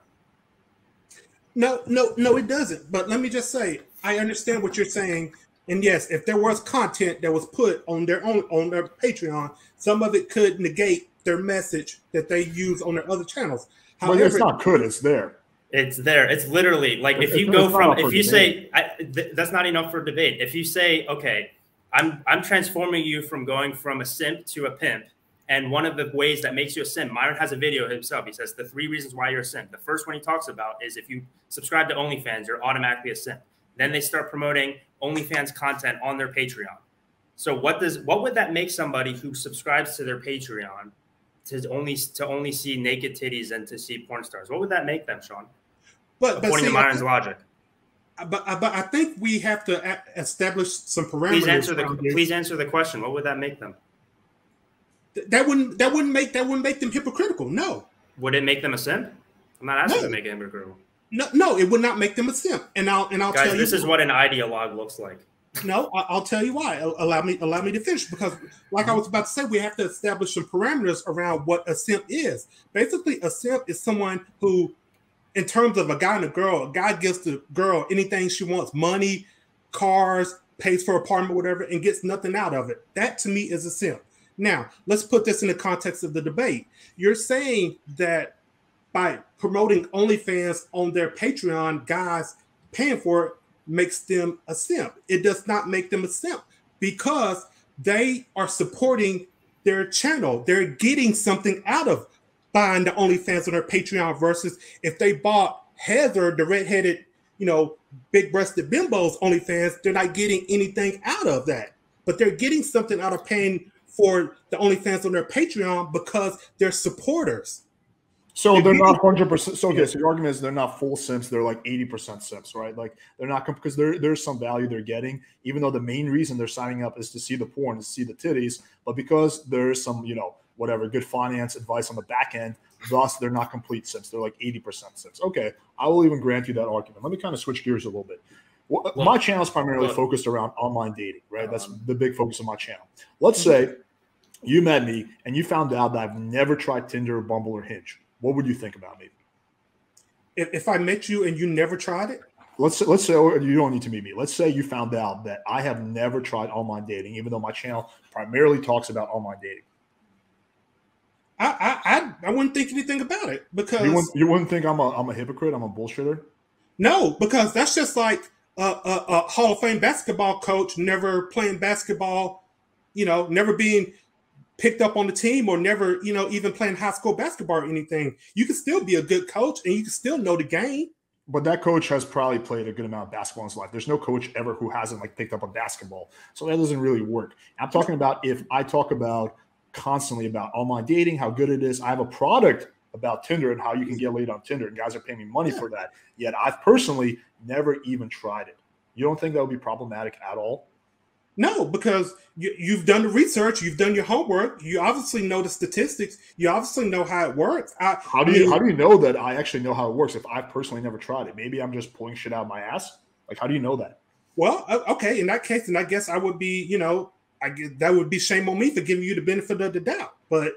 No, it doesn't. But let me just say, I understand what you're saying. And yes, if there was content that was put on their Patreon, some of it could negate their message that they use on their other channels. However, but it's not could, it's there. It's there. It's literally like, if you go from, if you say, that's not enough for debate. If you say, okay, I'm transforming you from going from a simp to a pimp, and one of the ways that makes you a simp, Myron has a video himself. He says the 3 reasons why you're a simp. The first one he talks about is, if you subscribe to OnlyFans, you're automatically a simp. Then they start promoting OnlyFans content on their Patreon. So what would that make somebody who subscribes to their Patreon to only see naked titties and to see porn stars? What would that make them, Sean? According to Myron's logic. But I think we have to establish some parameters. Please answer the question. What would that make them? That wouldn't make them hypocritical. No. Would it make them a simp? I'm not asking to make them hypocritical. No, it would not make them a simp. And I'll Guys, tell you. This is what an ideologue looks like. No, I'll tell you why. Allow me to finish, because, like I was about to say, we have to establish some parameters around what a simp is. Basically, a simp is someone who, in terms of a guy and a girl, a guy gives the girl anything she wants: money, cars, pays for an apartment, whatever, and gets nothing out of it. That to me is a simp. Now, let's put this in the context of the debate. You're saying that by promoting OnlyFans on their Patreon, guys paying for it makes them a simp. It does not make them a simp because they are supporting their channel. They're getting something out of buying the OnlyFans on their Patreon versus if they bought Heather, the redheaded, big-breasted bimbos OnlyFans, they're not getting anything out of that. But they're getting something out of paying for the OnlyFans on their Patreon because they're supporters. So they're not 100%. So okay, so your argument is they're not full simps. They're like 80% simps, right? Like they're not, because there's some value they're getting, even though the main reason they're signing up is to see the porn, to see the titties. But because there's some, whatever, good finance advice on the back end, thus they're not complete simps. They're like 80% simps. Okay, I will even grant you that argument. Let me kind of switch gears a little bit. My channel is primarily focused around online dating, right? That's the big focus of my channel. Let's say you met me and you found out that I've never tried Tinder, Bumble, or Hinge. What would you think about me? If I met you and you never tried it? Let's say you don't need to meet me. Let's say you found out that I have never tried online dating, even though my channel primarily talks about online dating. I wouldn't think anything about it because you wouldn't think I'm a hypocrite. I'm a bullshitter. No, because that's just like a Hall of Fame basketball coach never playing basketball, never being picked up on the team or never, even playing high school basketball or anything. You can still be a good coach and you can still know the game. But that coach has probably played a good amount of basketball in his life. There's no coach ever who hasn't picked up a basketball. So that doesn't really work. I'm talking about if I talk about constantly about online dating, how good it is. I have a product about Tinder and how you can get laid on Tinder, and guys are paying me money for that. Yet I've personally never even tried it. You don't think that would be problematic at all? No, because you've done the research, you've done your homework, you obviously know the statistics, you obviously know how it works. How do you know that I actually know how it works if I've personally never tried it? Maybe I'm just pulling shit out of my ass. How do you know that? Well, okay, in that case, then I guess I would be, that would be shame on me for giving you the benefit of the doubt. But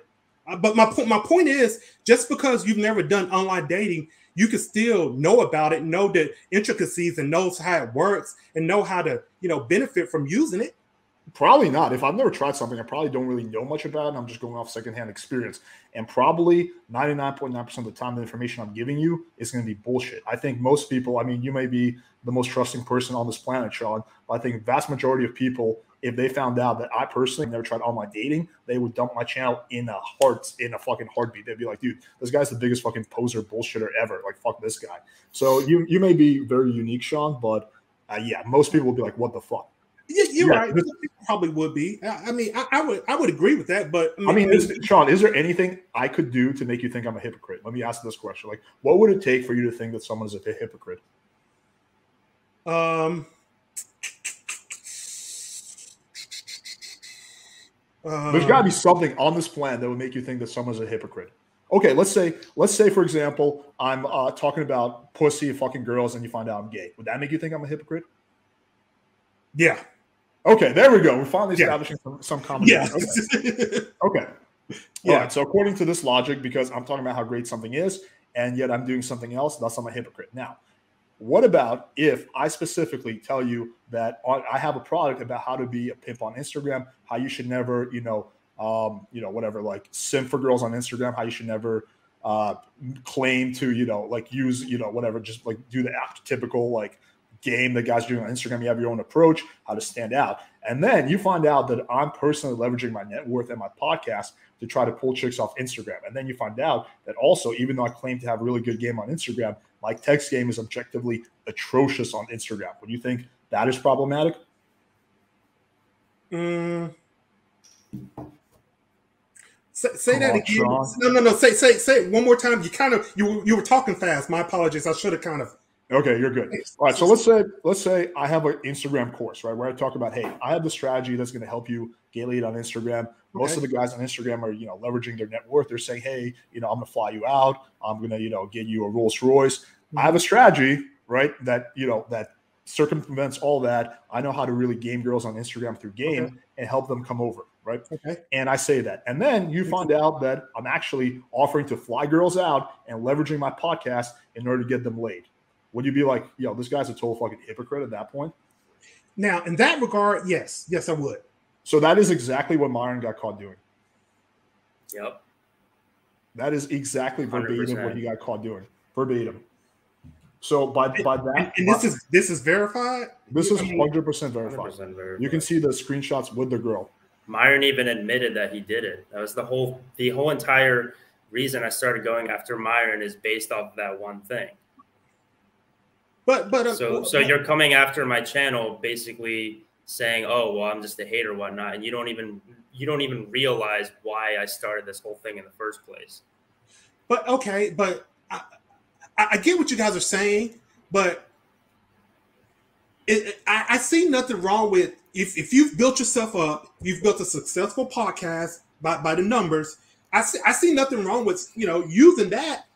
my point is, just because you've never done online dating, you can still know about it, know the intricacies, and knows how it works, and know how to, benefit from using it. Probably not. If I've never tried something, I probably don't really know much about it. I'm just going off secondhand experience. And probably 99.9% of the time, the information I'm giving you is going to be bullshit. I think most people, you may be the most trusting person on this planet, Sean, but I think vast majority of people, if they found out that I personally never tried online dating, they would dump my channel in a fucking heartbeat. They'd be like, dude, this guy's the biggest fucking poser bullshitter ever. Fuck this guy. So you may be very unique, Sean, but yeah, most people would be like, what the fuck? Yeah, you're right. Probably would be. I would agree with that. But Sean, is there anything I could do to make you think I'm a hypocrite? Let me ask this question: what would it take for you to think that someone is a hypocrite? There's got to be something on this plan that would make you think that someone's a hypocrite. Okay, let's say for example, I'm talking about pussy, fucking girls, and you find out I'm gay. Would that make you think I'm a hypocrite? Yeah. Okay, there we go. We're finally establishing some common. Yeah. Okay. Yeah. All right. So according to this logic, because I'm talking about how great something is, and yet I'm doing something else, thus I'm a hypocrite. Now, what about if I specifically tell you that I have a product about how to be a pimp on Instagram, how you should never, whatever, simp for girls on Instagram, how you should never claim to, use, whatever, just do the typical game that guys do on Instagram. You have your own approach, how to stand out. And then you find out that I'm personally leveraging my net worth and my podcast to try to pull chicks off Instagram. And then you find out that also, even though I claim to have a really good game on Instagram, my text game is objectively atrocious on Instagram. Would you think that is problematic? Say that again. No. Say it one more time. You were talking fast. My apologies. I should have kind of. Okay, you're good. All right, so let's say I have an Instagram course, right, where I talk about, hey, I have the strategy that's going to help you get laid on Instagram. Most of the guys on Instagram are, leveraging their net worth. They're saying, hey, I'm going to fly you out. I'm going to, get you a Rolls Royce. I have a strategy, right, that, that circumvents all that. I know how to really game girls on Instagram through game and help them come over, right? Okay. And I say that. And then you find out that I'm actually offering to fly girls out and leveraging my podcast in order to get them laid. Would you be like, this guy's a total fucking hypocrite at that point? Now, in that regard, yes, I would. So that is exactly what Myron got caught doing. Yep. That is exactly verbatim 100%. what he got caught doing. Verbatim. So by that, and this is verified. This is 100% verified. 100% verified. You can see the screenshots with the girl. Myron even admitted that he did it. That was the whole entire reason I started going after Myron is based off of that one thing. So you're coming after my channel, basically saying, "Oh, well, I'm just a hater, whatnot," and you don't even realize why I started this whole thing in the first place. But okay, but I get what you guys are saying, but I see nothing wrong with if you've built yourself up, you've built a successful podcast by the numbers. I see nothing wrong with using that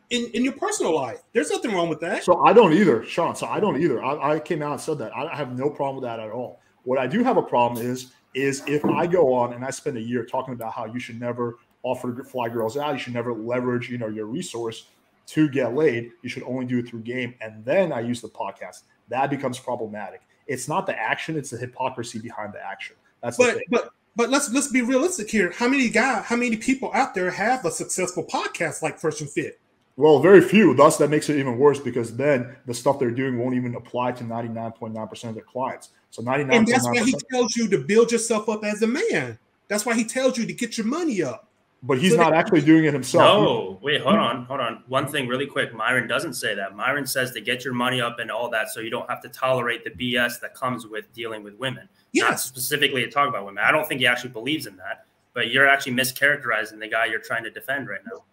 in your personal life. There's nothing wrong with that. So I don't either, Sean. So I don't either. I came out and said that. I have no problem with that at all. What I do have a problem is if I go on and I spend a year talking about how you should never offer fly girls out, you should never leverage your resource to get laid. You should only do it through game, and then I use the podcast. That becomes problematic. It's not the action; it's the hypocrisy behind the action. That's the thing. But let's be realistic here. How many people out there have a successful podcast like Freshandfit? Well, very few. Thus, that makes it even worse because then the stuff they're doing won't even apply to 99.9% of their clients. So 99.9%. And that's why he tells you to build yourself up as a man. That's why he tells you to get your money up. But he's not actually doing it himself. No, wait, hold on. One thing really quick. Myron doesn't say that. Myron says to get your money up and all that so you don't have to tolerate the BS that comes with dealing with women. Yes. Not specifically to talk about women. I don't think he actually believes in that, but you're actually mischaracterizing the guy you're trying to defend right now.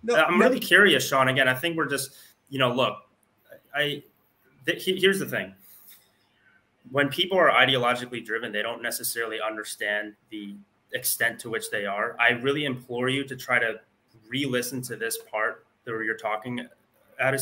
No, I'm really curious, Sean. Again, I think we're just, look, here's the thing. When people are ideologically driven, they don't necessarily understand the extent to which they are. I really implore you to try to re-listen to this part where you're talking about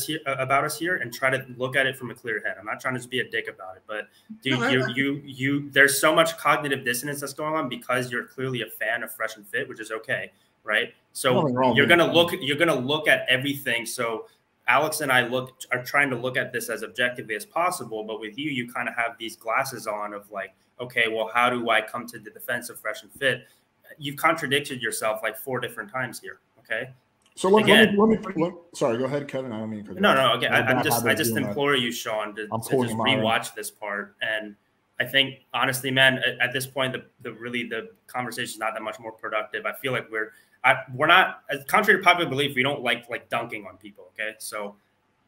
us here and try to look at it from a clear head. I'm not trying to just be a dick about it, but dude, there's so much cognitive dissonance that's going on because you're clearly a fan of Freshandfit, which is okay, right? So you're gonna look at everything. So Alex and I are trying to look at this as objectively as possible, but with you kind of have these glasses on of like, okay, well, how do I come to the defense of Freshandfit? You've contradicted yourself like 4 different times here. Okay. So sorry, go ahead, Kevin. I don't mean to. No. Okay. I just implore you, Sean, to just rewatch this part. And I think honestly, man, at this point, the conversation is not that much more productive. I feel like we're not, as contrary to popular belief, we don't like dunking on people. Okay. So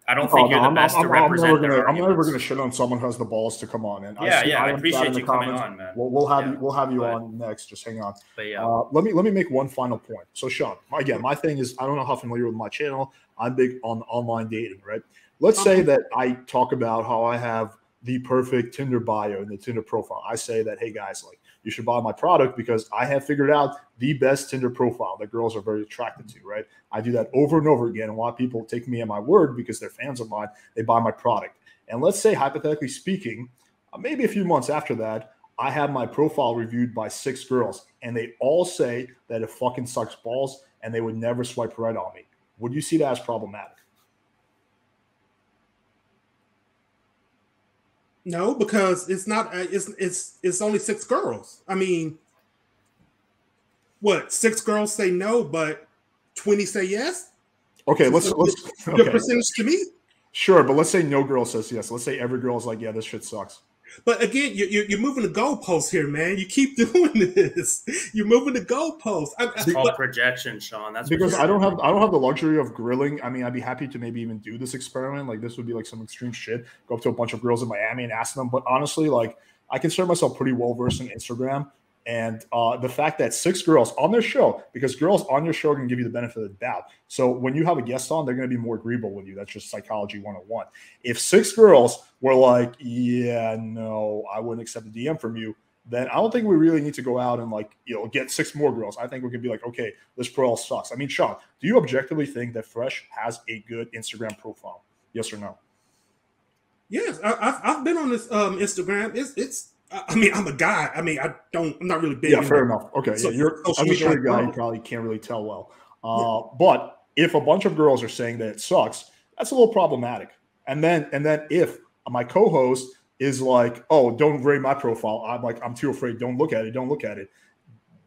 I don't think you're the best to represent their I'm never going to shit on someone who has the balls to come on. And I appreciate you coming on, man. We'll have you on next. Just hang on. But yeah. Let me make one final point. So Sean, again, my thing is I don't know how familiar with my channel. I'm big on online dating, right? Let's say that I talk about how I have the perfect Tinder bio and the Tinder profile. I say that, hey guys, like you should buy my product because I have figured out the best Tinder profile that girls are very attracted to, right? I do that over and over again. And a lot of people take me at my word because they're fans of mine. They buy my product. And let's say, hypothetically speaking, maybe a few months after that, I have my profile reviewed by 6 girls and they all say that it fucking sucks balls and they would never swipe right on me. Would you see that as problematic? No, because it's not. It's only 6 girls. I mean, what? 6 girls say no, but 20 say yes. Okay, let's the percentage to me. Sure, but let's say no girl says yes. Let's say every girl is like, yeah, this shit sucks. But again, you're moving the goalposts here, man. You keep doing this. You're moving the goalposts. It's called projection, Sean. That's because I don't have the luxury of grilling. I mean, I'd be happy to maybe even do this experiment. Like this would be like some extreme shit. Go up to a bunch of girls in Miami and ask them. But honestly, like I consider myself pretty well versed in Instagram. And the fact that 6 girls on their show, because girls on your show can give you the benefit of the doubt. So when you have a guest on, they're going to be more agreeable with you. That's just psychology 101. If 6 girls were like, yeah, no, I wouldn't accept a DM from you, then I don't think we really need to go out and like, get 6 more girls. I think we could be like, okay, this profile sucks. I mean, Sean, do you objectively think that Fresh has a good Instagram profile? Yes or no? Yes, I've been on this Instagram. It's. I mean, I'm a guy. I mean, I'm not really big. Yeah, fair enough. Okay, so, you're I'm a straight guy. You probably can't really tell well. But if a bunch of girls are saying that it sucks, that's a little problematic. And then if my co-host is like, "Oh, don't rate my profile," I'm like, "I'm too afraid. Don't look at it. Don't look at it."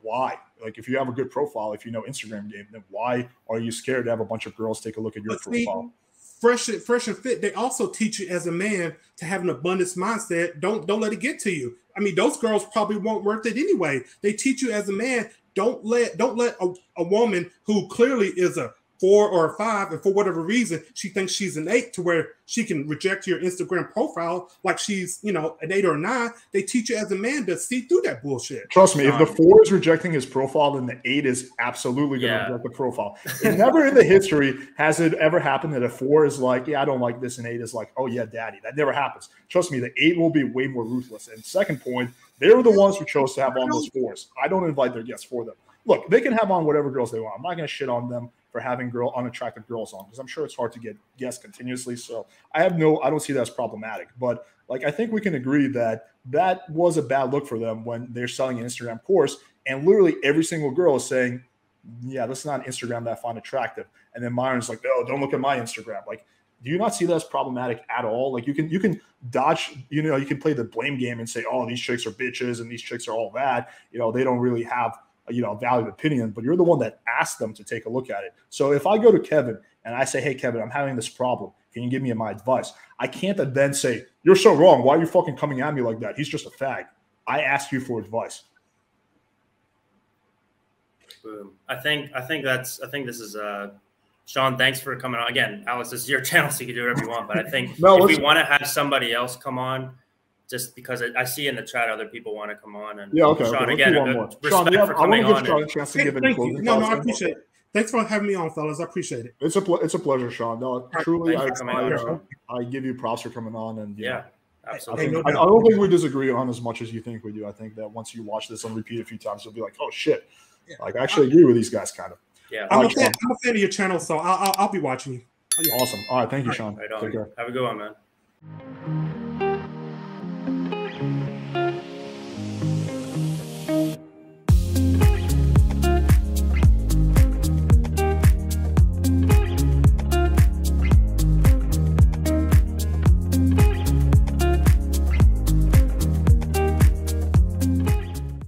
why? Like, if you have a good profile, if you know Instagram game, then why are you scared to have a bunch of girls take a look at your profile? Fresh and Fit, they also teach you as a man to have an abundance mindset. Don't let it get to you. I mean, those girls probably won't worth it anyway. They teach you as a man, don't let a woman who clearly is a 4 or a 5, and for whatever reason she thinks she's an 8, to where she can reject your Instagram profile like she's, you know, an 8 or a 9. They teach you as a man to see through that bullshit. Trust me, if the 4 is rejecting his profile, then the 8 is absolutely going to reject the profile. And never in the history has it ever happened that a 4 is like, yeah, I don't like this, and 8 is like, oh yeah, daddy. That never happens. Trust me, the 8 will be way more ruthless. And second point, they were the ones who chose to have on those 4s. I don't invite their guests for them. Look, they can have on whatever girls they want. I'm not going to shit on them for having unattractive girls on, because I'm sure it's hard to get guests continuously. So I don't see that as problematic. But like, I think we can agree that that was a bad look for them when they're selling an Instagram course, and literally every single girl is saying, yeah, that's not an Instagram that I find attractive. And then Myron's like, no, don't look at my Instagram. Like, do you not see that as problematic at all? Like, you can dodge, you know, you can play the blame game and say, oh, these chicks are bitches and these chicks are all that. You know, they don't really have, you know, a valid opinion, but you're the one that asked them to take a look at it. So if I go to Kevin and I say, hey, Kevin, I'm having this problem. Can you give me my advice? I can't then say, you're so wrong. Why are you fucking coming at me like that? He's just a fag. I asked you for advice. Boom. I think this is Sean, thanks for coming on. Again, Alex, this is your channel, so you can do whatever you want. But I think if we want to have somebody else come on, just because I see in the chat other people want to come on. And okay. Sean, again, respect for coming on. Thank you. No, I appreciate it. Thanks for having me on, fellas. I appreciate it. It's a pleasure, Sean. No, truly, I give you props for coming on. And yeah, absolutely. I don't think we disagree on as much as you think we do. I think that once you watch this on repeat a few times, you'll be like, oh shit. Yeah. Like, I actually agree with these guys kind of. Yeah, I'm a fan of your channel, so I'll be watching you. Awesome. All right, thank you, Sean. Right on. Take care. Have a good one, man.